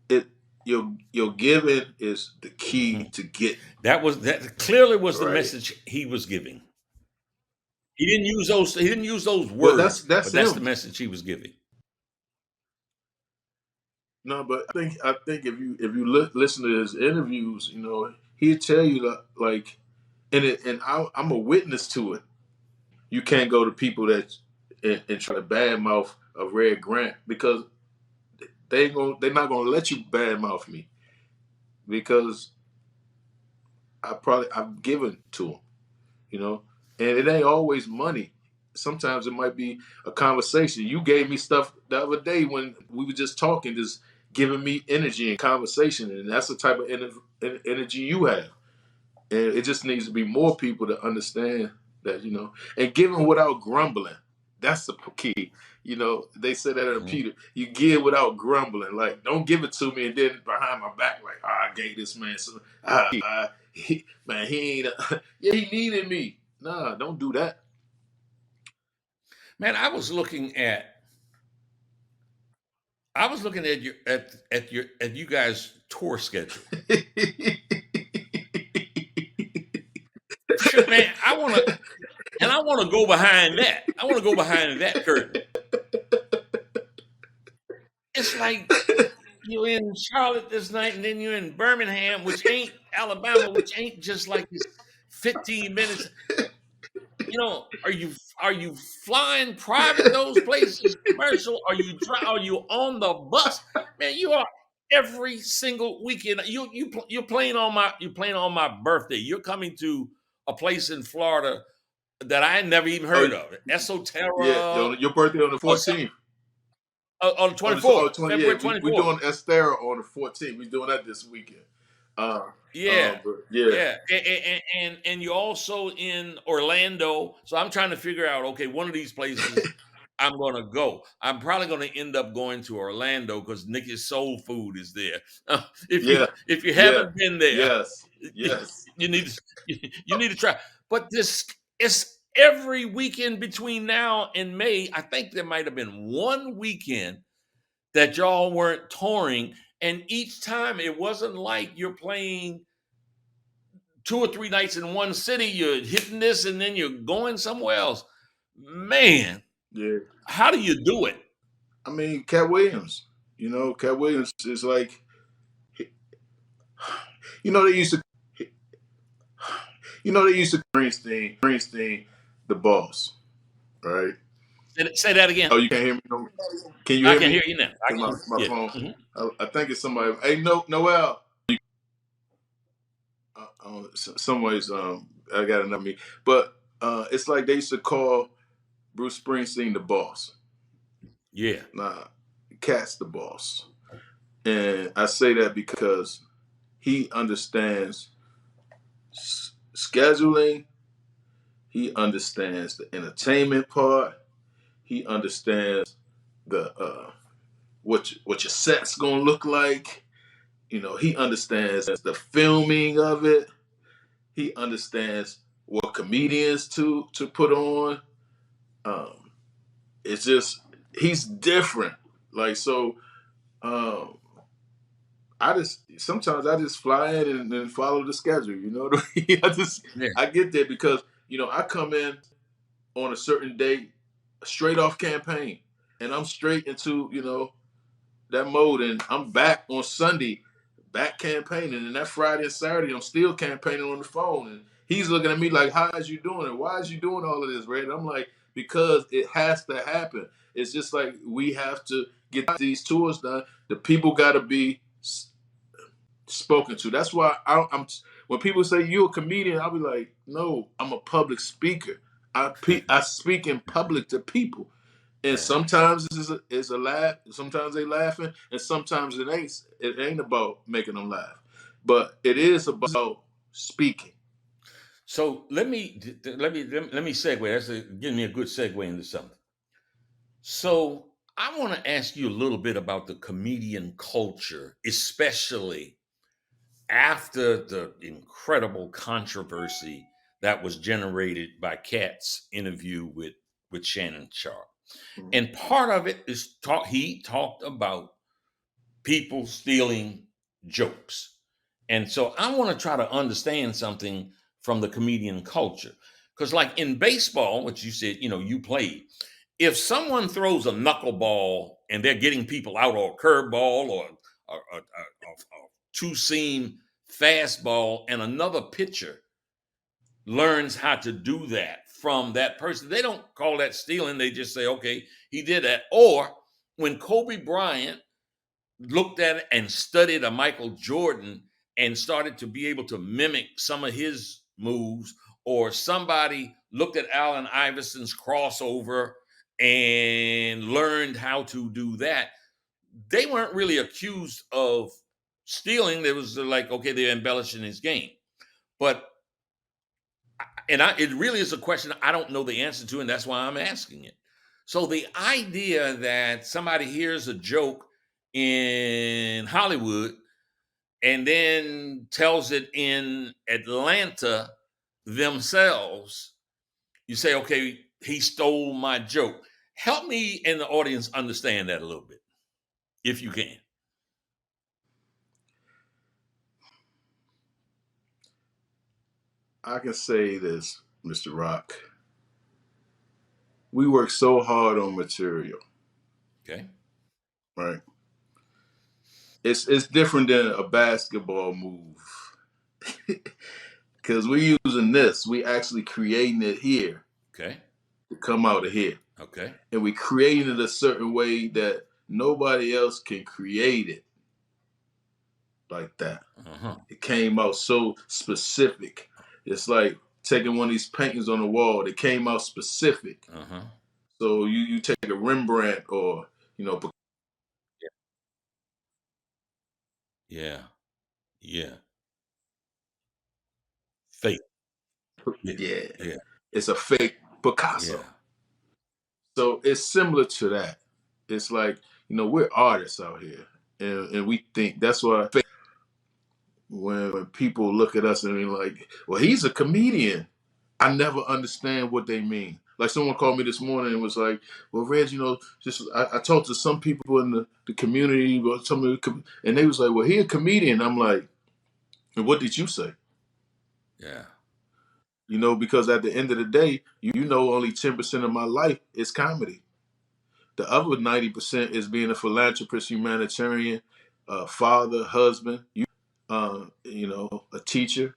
it your giving is the key Mhm. to get That clearly was the right. message he was giving. He didn't use those Well, that's words, that's but that's the him. message he was giving. No, but I think if you listen to his interviews, he'd tell you that, like, I'm a witness to it. You can't go to people that and try to badmouth a Red Grant because they're not gonna let you badmouth me because I've given to them, you know, and it ain't always money. Sometimes it might be a conversation. You gave me stuff the other day when we were just talking, just giving me energy and conversation, and that's the type of energy you have. And it just needs to be more people to understand that, and giving without grumbling. That's the key. They said that in Mhm. Peter. You give without grumbling. Like, don't give it to me and then behind my back, like, I gave this man some. Man, he ain't. Yeah, he needed me. Nah, don't do that. Man, I was looking at you guys' tour schedule. Sure, man, I want to go behind that. I want to go behind that curtain. It's like you're in Charlotte this night, and then you're in Birmingham, which ain't Alabama, which ain't just like this 15 minutes. Are you flying private those places, commercial? Are you on the bus? Man, you are every single weekend. You're playing on my birthday. You're coming to a place in Florida that I never even Oh, heard of. yeah. Esoterra Your birthday on the or something. 14th. On the On the 24th, 20, yeah, February we 24th. doing Estera on the 14th. We doing that this weekend. Uh, Yeah. but yeah, Yeah. And you're also in Orlando. So I'm trying to figure out, okay, one of these places I'm gonna go. I'm probably gonna end up going to Orlando because Nikki's Soul Food is there. yeah, If you yeah, haven't been there, yes, yes, you need to you need to try. But this it's every weekend between now and May. I think there might have been one weekend that y'all weren't touring, and each time it wasn't like you're playing 2 or 3 nights in one city, you're hitting this and then you're going somewhere else. Man, yeah. how do you do it? I mean, Katt Williams. Katt Williams is like, they used to, Springsteen, the boss, right? Say that again. Oh, you can't hear me? No? Can you I hear can me? hear you now. I Cause can. my Yeah. phone. Mhm. I think it's somebody. Hey, no, Noel. Some ways, I got another me, but it's like they used to call Bruce Springsteen the boss. Yeah. Nah, Katt's the boss, and I say that because he understands scheduling. He understands the entertainment part. He understands the what your set's gonna look like. He understands the filming of it. He understands what comedians to put on. Um, it's just he's different. Like so, um, sometimes I just fly in and follow the schedule. You know what I mean? Yeah. I get there because I come in on a certain date, straight off campaign, and I'm straight into that mode, and I'm back on Sunday, back campaigning, and that Friday and Saturday I'm still campaigning on the phone, and he's looking at me like, "How is you doing it? Why is you doing all of this, Red?" And I'm like, "Because it has to happen. It's just like we have to get these tours done. The people got to be spoken to. That's why I'm. When people say you a comedian, I'll be like, no, I'm a public speaker. I speak in public to people, and Yeah. sometimes it's a laugh. Sometimes they laughing, and sometimes it ain't. It ain't about making them laugh, but it is about speaking. So let me segue. Give me a good segue into something. So I want to ask you a little bit about the comedian culture, especially after the incredible controversy that was generated by Katt's interview with Shannon Sharp. Mhm. And part of it is he talked about people stealing jokes. And so I want to try to understand something from the comedian culture. Because, like in baseball, which you said, you played, if someone throws a knuckleball and they're getting people out, or a curveball, or a two seam fastball, and another pitcher learns how to do that from that person, they don't call that stealing. They just say, okay, he did that. Or when Kobe Bryant looked at it and studied a Michael Jordan and started to be able to mimic some of his moves, or somebody looked at Allen Iverson's crossover and learned how to do that, they weren't really accused of stealing. There was like, okay, they're embellishing his game. But it really is a question I don't know the answer to, and that's why I'm asking it. So the idea that somebody hears a joke in Hollywood and then tells it in Atlanta themselves, you say, okay, he stole my joke. Help me and the audience understand that a little bit, if you can. I can say this, Mr. Rock. We work so hard on material, Okay. right? It's different than a basketball move. Because we're using this, we actually creating it here Okay. to come out of here. Okay. And we creating it a certain way that nobody else can create it like that. Uh-huh. It came out so specific. It's like taking one of these paintings on the wall that came out specific. Uh-huh. So you take a Rembrandt or, you know, Yeah. Yeah. Fake. Yeah. Yeah, Yeah. it's a fake Yeah. Picasso. So it's similar to that. It's like, we're artists out here, and we think that's why when people look at us and be like, well, he's a comedian. I never understand what they mean. Like someone called me this morning and was like, well, Reg, just I talked to some people in the community, or and they was like, well, he a comedian. I'm like, and what did you say? Yeah. Because at the end of the day, only 10% of my life is comedy. The other 90% is being a philanthropist, humanitarian, father, husband, a teacher.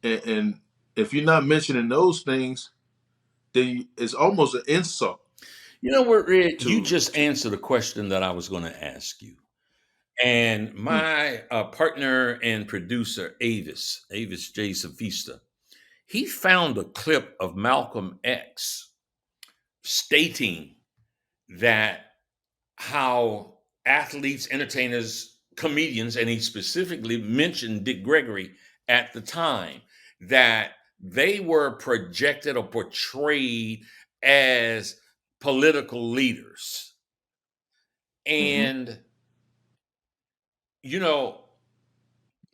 And if you're not mentioning those things, then it's almost an insult You know what, Red? You to. just answered a question that I was going to ask you. And Mm, my partner and producer, Avis J. Safista, he found a clip of Malcolm X stating that how athletes, entertainers, comedians, and he specifically mentioned Dick Gregory at the time, that they were projected or portrayed as political leaders. hmm And, you know,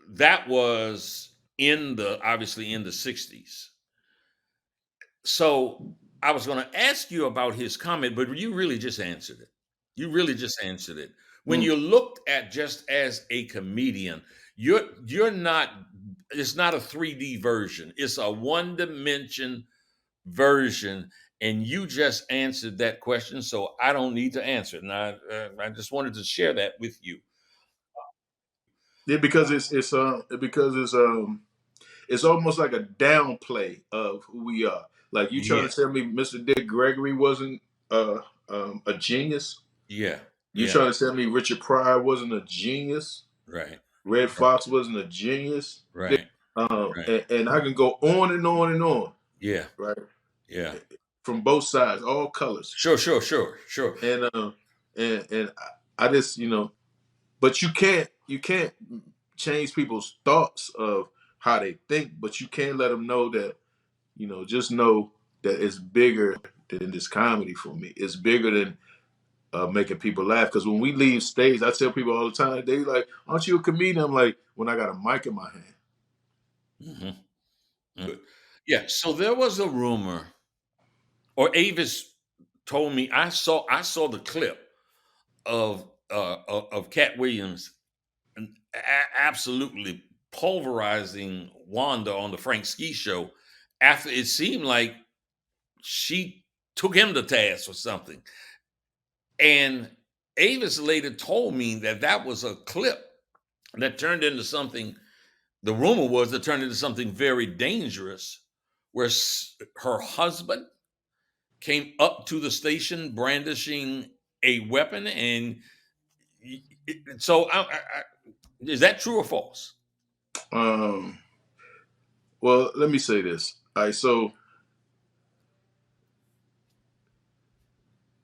that was obviously in the 60s. So I was going to ask you about his comment, but you really just answered it. You really just answered it. When mm. you looked at just as a comedian, you're not. It's not a 3D version. It's a one dimension version, and you just answered that question. So I don't need to answer it. And I just wanted to share that with you. Yeah, because it's almost like a downplay of who we are. Like you trying Yeah, to tell me Mr. Dick Gregory wasn't a genius? yeah, You yeah. trying to tell me Richard Pryor wasn't a genius? Right, Red right, Fox wasn't a genius? right, right. And I can go on and on and on, Yeah, right? yeah. From both sides, all colors, Sure, sure, sure, sure. and I just but you can't change people's thoughts of how they think, but you can let them know that just know that it's bigger than this comedy for me. It's bigger than making people laugh. Because when we leave stage, I tell people all the time, they like, "Aren't you a comedian?" I'm like, when I got a mic in my hand. Mhm. Good. Yeah, so there was a rumor, or Avis told me I saw the clip of Katt Williams absolutely pulverizing Wanda on the Frank Ski show after it seemed like she took him to task or something. And Avis later told me that that was a clip that turned into something. The rumor was it turned into something very dangerous, where her husband came up to the station brandishing a weapon, and so is that true or false? Um, well, let me say this. All right, so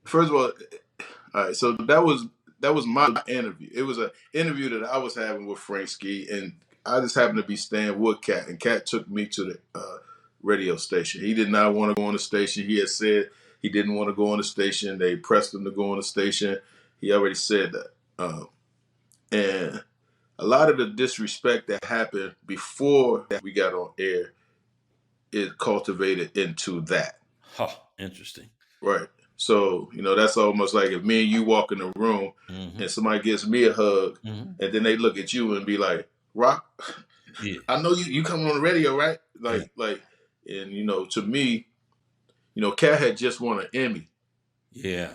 first of all right, so that was my interview. It was an interview that I was having with Frank Ski, and I just happened to be staying with Cat, and Cat took me to the radio station. He did not want to go on the station. He had said he didn't want to go on the station. They pressed him to go on the station. He already said that, and a lot of the disrespect that happened before we got on air, it cultivated into that. Huh, interesting. Right. So, that's almost like if me and you walk in the room Hmm. and somebody gives me a hug Hmm. and then they look at you and be like, Rock, Yeah, I know you come on the radio, right? yeah, And to me, Cat had just won an Emmy yeah.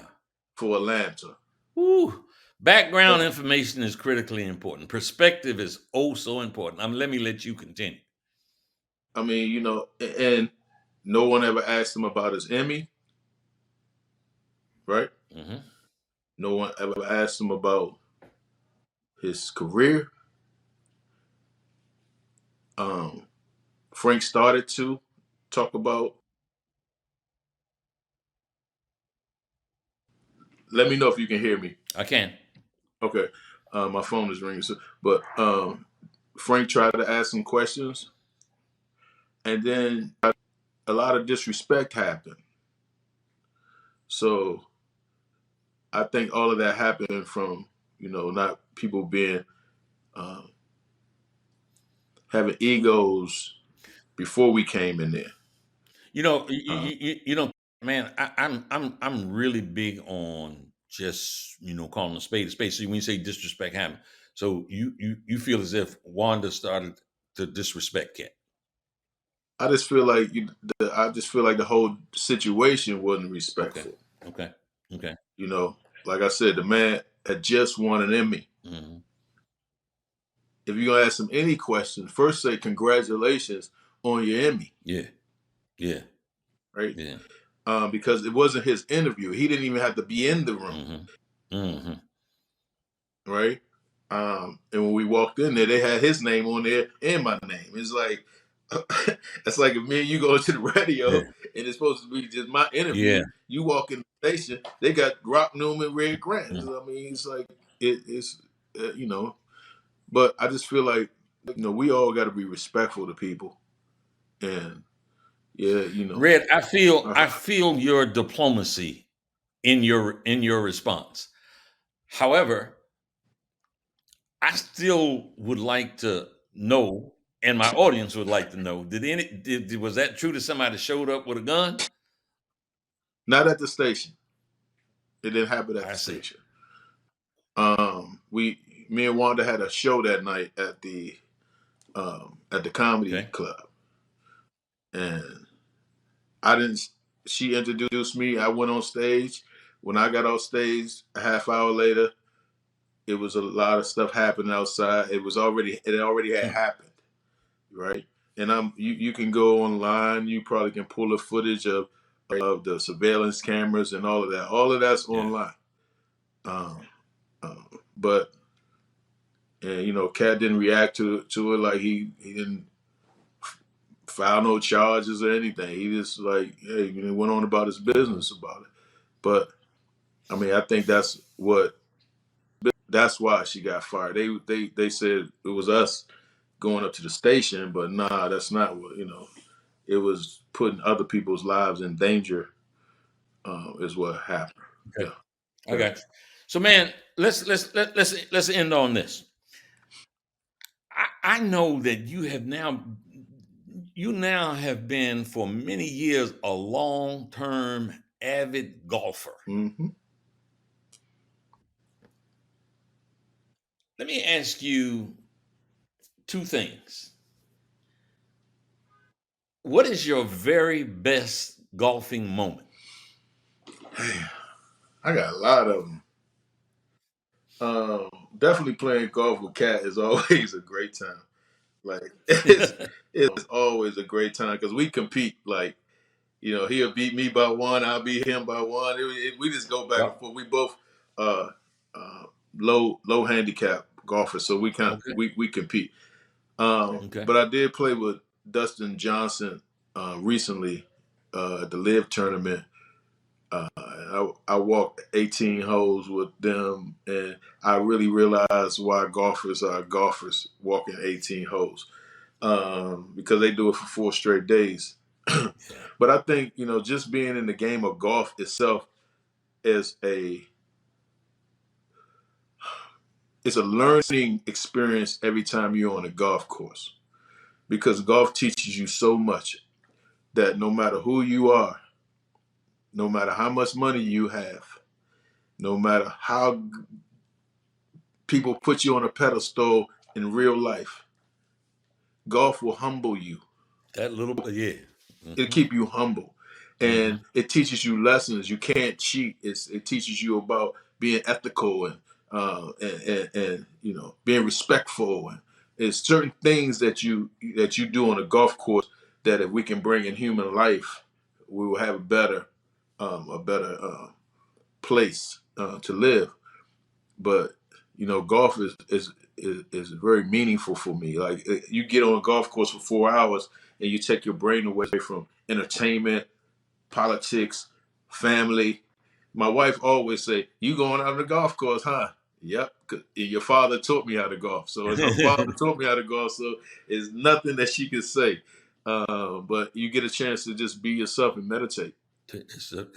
for Atlanta. Woo. Background information is critically important. Perspective is oh so important. Let me let you continue. I mean, and no one ever asked him about his Emmy, right? Hmm. No one ever asked him about his career. Um, Frank started to talk about. Let me know if you can hear me. I can. Okay. My phone is ringing. So, but Frank tried to ask some questions, and then a lot of disrespect happened. So I think all of that happened from not people being um, having egos before we came in there. You know, Uh, man. I'm really big on just calling a spade a spade. So when you say disrespect happened, so you feel as if Wanda started to disrespect Cat. I just feel like the whole situation wasn't Okay, respectful. okay, okay. You know, like I said, the man had just won an Emmy. Hmm. If you're gonna ask him any question, first say congratulations on your Emmy, Yeah, yeah, right? yeah. Because it wasn't his interview. He didn't even have to be in the room, Hmm. Hmm. right? And when we walked in there, they had his name on there and my name. It's like it's like if me and you go to the radio Yeah, and it's supposed to be just my yeah. interview. You walk in the station, they got Rock Newman, Red Grant. Mm. I mean, it's like it's But I just feel like we all got to be respectful to people, and yeah, Red, I uh, feel your diplomacy in your response. However, I still would like to know, and my audience would like to know, was that true that somebody showed up with a gun? not at the station. It didn't happen at I the see. station. Me and Wanda had a show that night at the comedy Okay. club, and I didn't. She introduced me. I went on stage. When I got off stage, a half hour later, it was a lot of stuff happening outside. It already had Hmm. happened, right? And you can go online. You probably can pull the footage of the surveillance cameras and all of that. All of that's Yeah. online. Um, but and Cat didn't react to it like he didn't file no charges or anything. He just like he went on about his Hmm. business about it. But I mean, I think that's why she got fired. They said it was us going up to the station, but nah, that's not what It was putting other people's lives in danger. Is what happened. Okay. Yeah. I got you. So, man, let's end on this. I know that you now have been for many years a long-term avid golfer. Mm-hmm. Let me ask you two things. What is your very best golfing moment? I got a lot of them. Definitely playing golf with Cat is always a great time. Like it's always a great time because we compete. Like he'll beat me by one, I'll beat him by one. We just go back and Yep. forth. We both uh, uh, low handicap golfers, so Okay. we compete. Okay. But I did play with Dustin Johnson recently at the Live tournament. I walked 18 holes with them, and I really realized why golfers are golfers walking 18 holes because they do it for 4 straight days. Yeah. But I think just being in the game of golf itself is it's a learning experience every time you're on a golf course because golf teaches you so much that no matter who you are, no matter how much money you have, no matter how people put you on a pedestal in real life, golf will humble you. That little, yeah. It'll Hmm. keep you humble, and Hmm. it teaches you lessons. You can't cheat. It teaches you about being ethical and being respectful. And there's certain things that you do on a golf course that if we can bring in human life, we will have a better place to live. But golf is very meaningful for me. Like you get on a golf course for 4 hours and you take your brain away from entertainment, politics, family. My wife always say, "You going out on the golf course, huh?" Yep. Your father taught me how to golf. So as her father taught me how to golf, so it's nothing that she could say. But you get a chance to just be yourself and meditate. It's a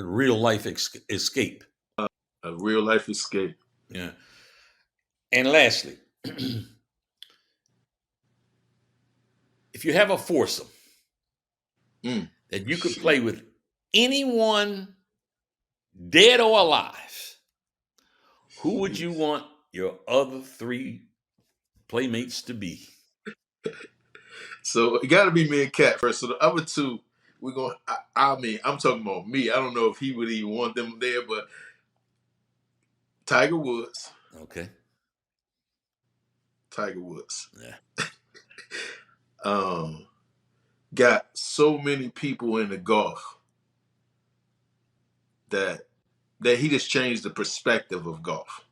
real life escape. A real life escape. Yeah. And lastly, if you have a foursome that you could Shoot. play with anyone, dead or alive, who would you want your other three playmates to be? So it got to be me and Cat first. So the other two, we're going. I mean, I'm talking about me. I don't know if he would even want them there, but Tiger Woods. Okay. Tiger Woods. Yeah. Got so many people in the golf that he just changed the perspective of golf.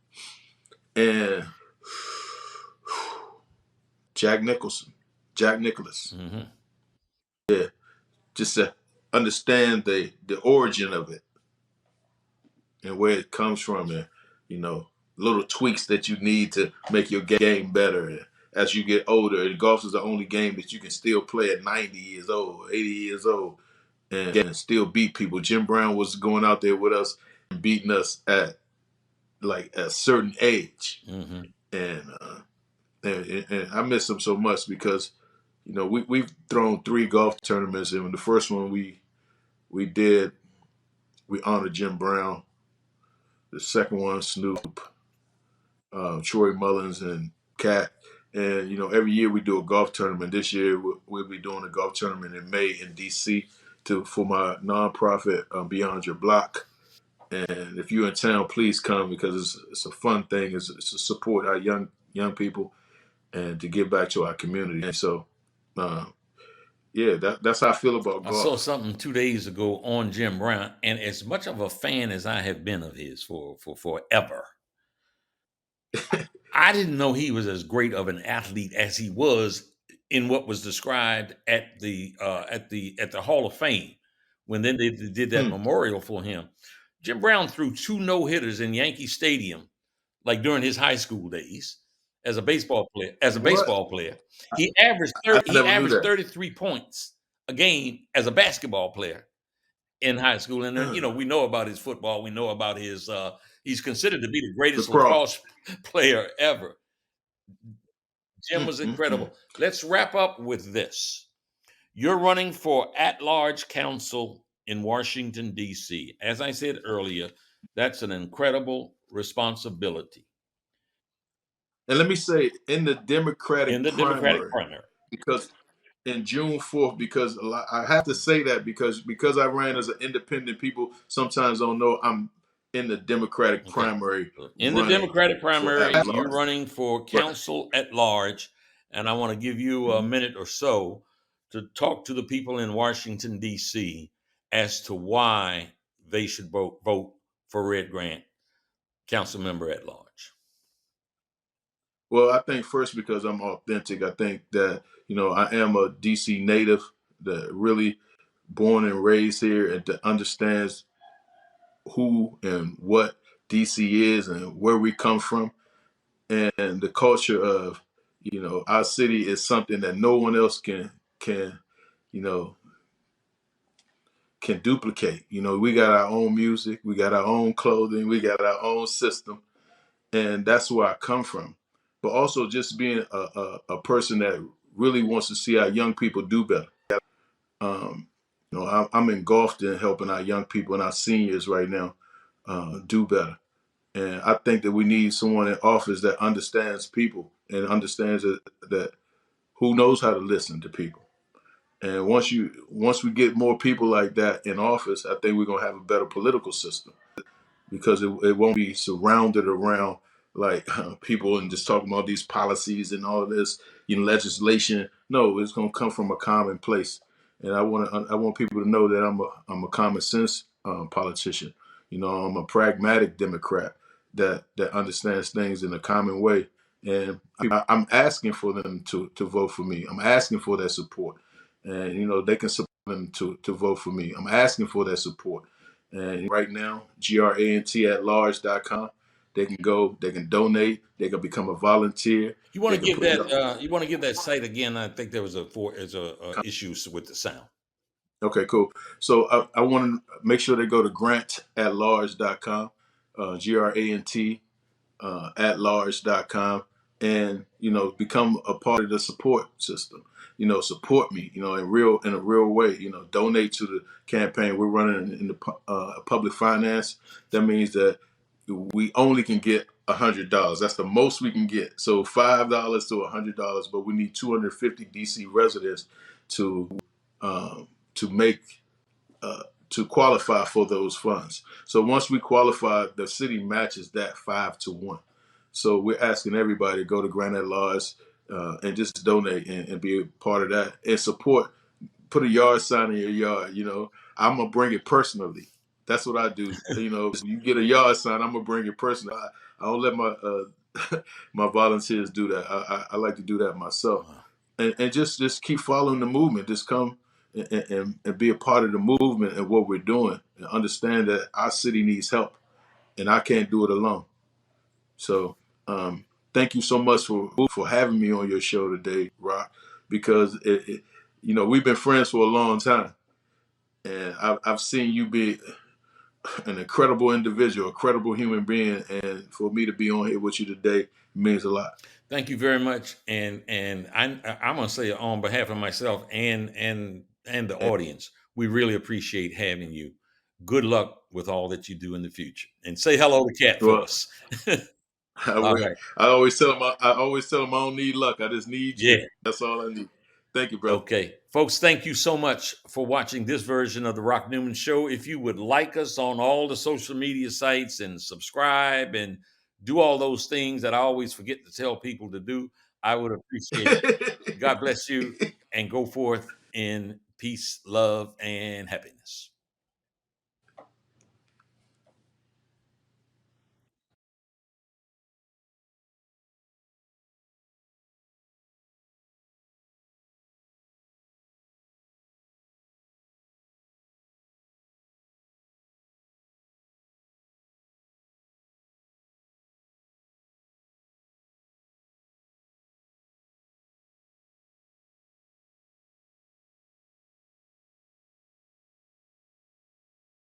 And Jack Nicklaus. Mm-hmm. Yeah, just to understand the origin of it and where it comes from, and little tweaks that you need to make your game better. And as you get older, and golf is the only game that you can still play at 90 years old, 80 years old, and still beat people. Jim Brown was going out there with us and beating us at like a certain age, Mm-hmm. and I miss him so much because we've thrown 3 golf tournaments, and the first one we did, we honored Jim Brown. The second one, Snoop, Troy Mullins, and Cat. And every year we do a golf tournament. This year we'll be doing a golf tournament in May in DC for my nonprofit, Beyond Your Block. And if you're in town, please come because it's a fun thing. It's to support our young people and to give back to our community. And so, yeah, that's how I feel about I saw golf. something 2 days ago on Jim Brown, and as much of a fan as I have been of his for forever, I didn't know he was as great of an athlete as he was in what was described at the Hall of Fame when then they did that Hmm. memorial for him. Jim Brown threw 2 no-hitters in Yankee Stadium, like during his high school days as a baseball player. What? He I never knew averaged that. 33 points a game as a basketball player in high school. And then, we know about his football. We know about his he's considered to be the greatest Lacrosse. lacrosse player ever. Jim Mm, was mm, mm. incredible. Let's wrap up with this. You're running for at-large council in Washington, D.C. As I said earlier, that's an incredible responsibility And let me say, in the in Democratic the Democratic primary, primary. because in June 4th, because I have to say that because I ran as an independent, people sometimes don't know I'm in the Democratic Okay. primary In the running Democratic for primary, at you're large. running for But council at large. And I want to give you a minute or so to talk to the people in Washington, D.C. as to why they should vote for Red Grant, council member at large. well, I think first because I'm authentic. I think that I am a DC native that really born and raised here and that understands who and what DC is and where we come from. And the culture of our city is something that no one else can you know can duplicate. We got our own music, we got our own clothing, we got our own system, and that's where I come from. But also just being a person that really wants to see our young people do better. um, I'm engulfed in helping our young people and our seniors right now do better. And I think that we need someone in office that understands people and understands that who knows how to listen to people. And once we get more people like that in office, I think we're gonna have a better political system because it won't be surrounded around like people and just talking about these policies and all of this, legislation. No, it's gonna come from a common place. And I want people to know that I'm a common sense politician. I'm a pragmatic Democrat that understands things in a common way. And I'm asking for them to vote for me. I'm asking for their support, and they can support them to vote for me. I'm asking for their support. And right now, grant at large.com. Grant at large.com. They can go, they can donate, they can become a volunteer. You want They to can give put, that? You want to give that site again? I think there was a issues with the sound. okay, cool. So I want to make sure they go to grantatlarge.com, GRANT at large.com, and become a part of the support system. Support me, in a real way. Donate to the campaign. We're running in the public finance. That means that we only can get $100. That's the most we can get. So $5 to $100, but we need 250 DC residents to to make to qualify for those funds. So once we qualify, the city matches that 5 to 1. So we're asking everybody to go to Grand at Large and just donate and be a part of that and support. Put a yard sign in your yard. I'm gonna bring it personally. That's what I do. You get a yard sign, I'm gonna bring it personally. I don't let my my volunteers do that. I like to do that myself, and just keep following the movement. Just come and be a part of the movement and what we're doing, and understand that our city needs help, and I can't do it alone. So, thank you so much for having me on your show today, Rock, because we've been friends for a long time, and I've seen you be an incredible individual, a credible human being, and for me to be on here with you today means a lot. Thank you very much, and I'm gonna say on behalf of myself and the audience, we really appreciate having you. Good luck with all that you do in the future, and say hello to Katt for Well, us. I All will. right. I always tell them. I always tell them I don't need luck. I just need Yeah. you. That's all I need. Thank you, brother. Okay. Folks, thank you so much for watching this version of the Rock Newman Show. If you would like us on all the social media sites and subscribe and do all those things that I always forget to tell people to do, I would appreciate it. God bless you and go forth in peace, love, and happiness.